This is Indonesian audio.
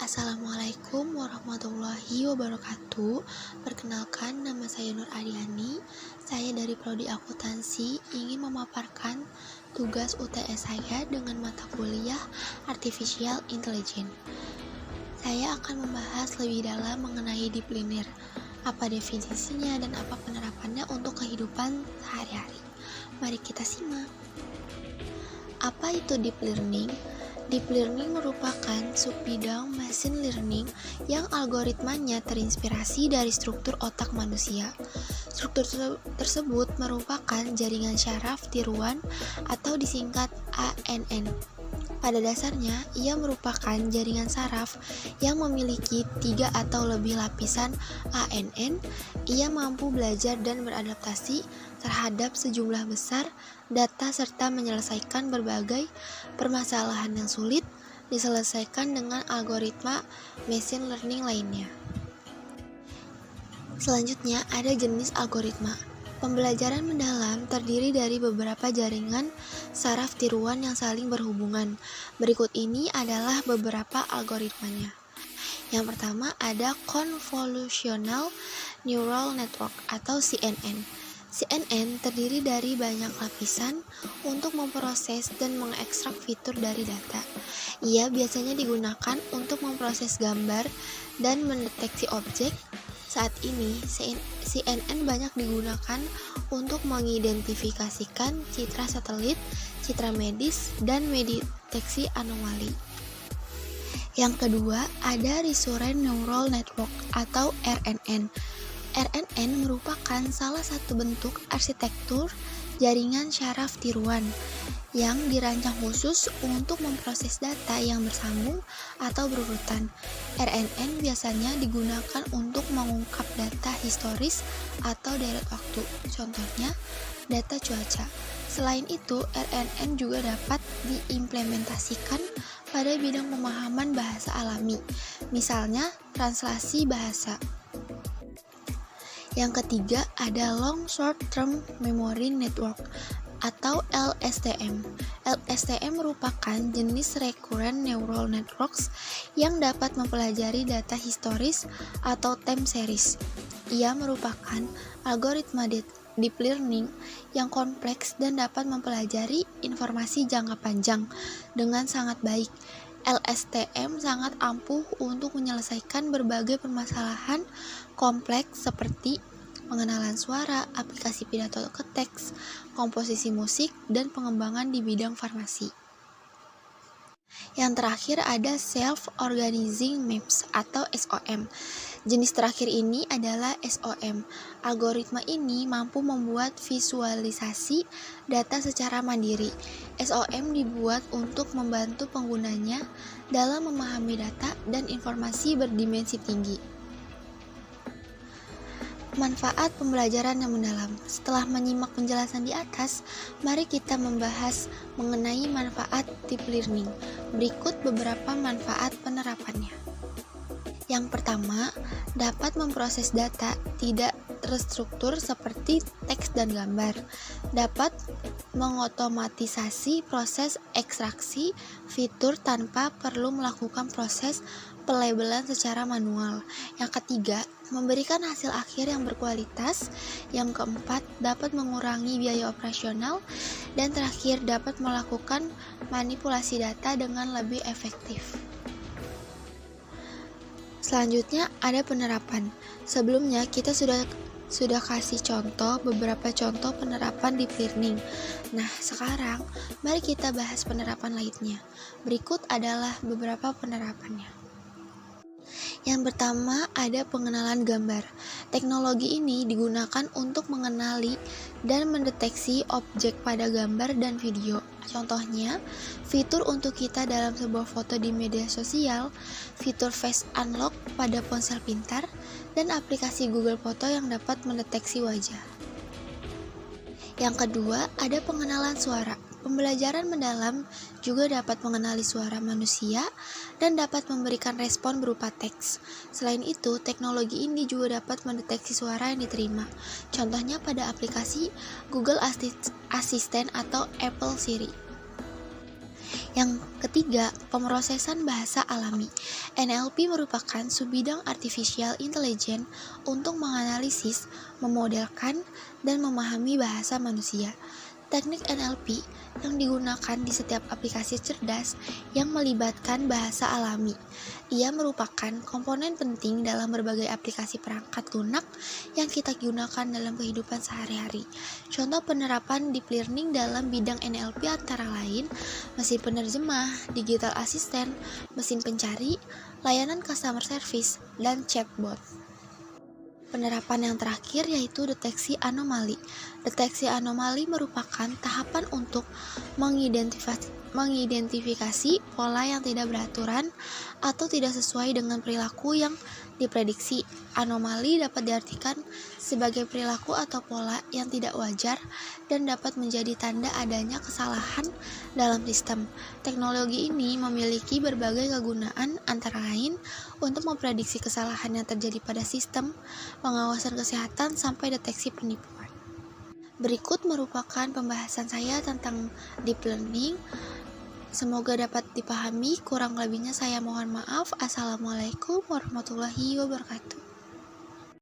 Assalamualaikum warahmatullahi wabarakatuh. Perkenalkan, nama saya Nur Adiani. Saya dari Prodi Akuntansi ingin memaparkan tugas UTS saya dengan mata kuliah Artificial Intelligence. Saya akan membahas lebih dalam mengenai deep learning, apa definisinya dan apa penerapannya untuk kehidupan sehari-hari. Mari kita simak. Apa itu deep learning? Deep learning merupakan subbidang machine learning yang algoritmanya terinspirasi dari struktur otak manusia. Struktur tersebut merupakan jaringan syaraf tiruan atau disingkat ANN. Pada dasarnya, ia merupakan jaringan saraf yang memiliki 3 atau lebih lapisan ANN. Ia mampu belajar dan beradaptasi terhadap sejumlah besar data serta menyelesaikan berbagai permasalahan yang sulit diselesaikan dengan algoritma machine learning lainnya. Selanjutnya, ada jenis algoritma. Pembelajaran mendalam terdiri dari beberapa jaringan saraf tiruan yang saling berhubungan. Berikut ini adalah beberapa algoritmanya. Yang pertama ada Convolutional Neural Network atau CNN. CNN terdiri dari banyak lapisan untuk memproses dan mengekstrak fitur dari data. Ia biasanya digunakan untuk memproses gambar dan mendeteksi objek. Saat ini, CNN banyak digunakan untuk mengidentifikasikan citra satelit, citra medis, dan mendeteksi anomali. Yang kedua, ada Recurrent Neural Network atau RNN. RNN merupakan salah satu bentuk arsitektur jaringan syaraf tiruan yang dirancang khusus untuk memproses data yang bersambung atau berurutan. RNN biasanya digunakan untuk mengungkap data historis atau deret waktu, contohnya data cuaca. Selain itu, RNN juga dapat diimplementasikan pada bidang pemahaman bahasa alami, misalnya translasi bahasa. Yang ketiga ada Long Short Term Memory Network atau LSTM. LSTM merupakan jenis Recurrent Neural Networks yang dapat mempelajari data historis atau time series. Ia merupakan algoritma deep learning yang kompleks dan dapat mempelajari informasi jangka panjang dengan sangat baik. LSTM sangat ampuh untuk menyelesaikan berbagai permasalahan kompleks seperti pengenalan suara, aplikasi pidato ke teks, komposisi musik, dan pengembangan di bidang farmasi. Yang terakhir ada Self-Organizing Maps atau SOM. Jenis terakhir ini adalah SOM. Algoritma ini mampu membuat visualisasi data secara mandiri. SOM dibuat untuk membantu penggunanya dalam memahami data dan informasi berdimensi tinggi. Manfaat pembelajaran yang mendalam. Setelah menyimak penjelasan di atas, mari kita membahas mengenai manfaat deep learning. Berikut beberapa manfaat penerapannya. Yang pertama, dapat memproses data tidak terstruktur seperti teks dan gambar. Dapat mengotomatisasi proses ekstraksi fitur tanpa perlu melakukan proses pelabelan secara manual. Yang ketiga, memberikan hasil akhir yang berkualitas. Yang keempat, dapat mengurangi biaya operasional. Dan terakhir, dapat melakukan manipulasi data dengan lebih efektif. Selanjutnya ada penerapan. Sebelumnya kita sudah kasih beberapa contoh penerapan deep learning. Nah, sekarang mari kita bahas penerapan lainnya. Berikut adalah beberapa penerapannya. Yang pertama ada pengenalan gambar. Teknologi ini digunakan untuk mengenali dan mendeteksi objek pada gambar dan video. Contohnya, fitur untuk kita dalam sebuah foto di media sosial, fitur face unlock pada ponsel pintar, dan aplikasi Google Foto yang dapat mendeteksi wajah. Yang kedua, ada pengenalan suara. Pembelajaran mendalam juga dapat mengenali suara manusia dan dapat memberikan respon berupa teks. Selain itu, teknologi ini juga dapat mendeteksi suara yang diterima. Contohnya pada aplikasi Google Assistant atau Apple Siri. Yang ketiga, pemrosesan bahasa alami. NLP merupakan subbidang artificial intelligence untuk menganalisis, memodelkan, dan memahami bahasa manusia. Teknik NLP yang digunakan di setiap aplikasi cerdas yang melibatkan bahasa alami. Ia merupakan komponen penting dalam berbagai aplikasi perangkat lunak yang kita gunakan dalam kehidupan sehari-hari. Contoh penerapan deep learning dalam bidang NLP antara lain mesin penerjemah, digital assistant, mesin pencari, layanan customer service, dan chatbot. Penerapan yang terakhir yaitu deteksi anomali. Deteksi anomali merupakan tahapan untuk mengidentifikasi pola yang tidak beraturan atau tidak sesuai dengan perilaku yang diprediksi. Anomali dapat diartikan sebagai perilaku atau pola yang tidak wajar dan dapat menjadi tanda adanya kesalahan dalam sistem. Teknologi ini memiliki berbagai kegunaan antara lain untuk memprediksi kesalahan yang terjadi pada sistem, pengawasan kesehatan, sampai deteksi penipuan. Berikut merupakan pembahasan saya tentang deep learning. Semoga dapat dipahami, kurang lebihnya saya mohon maaf. Assalamualaikum warahmatullahi wabarakatuh.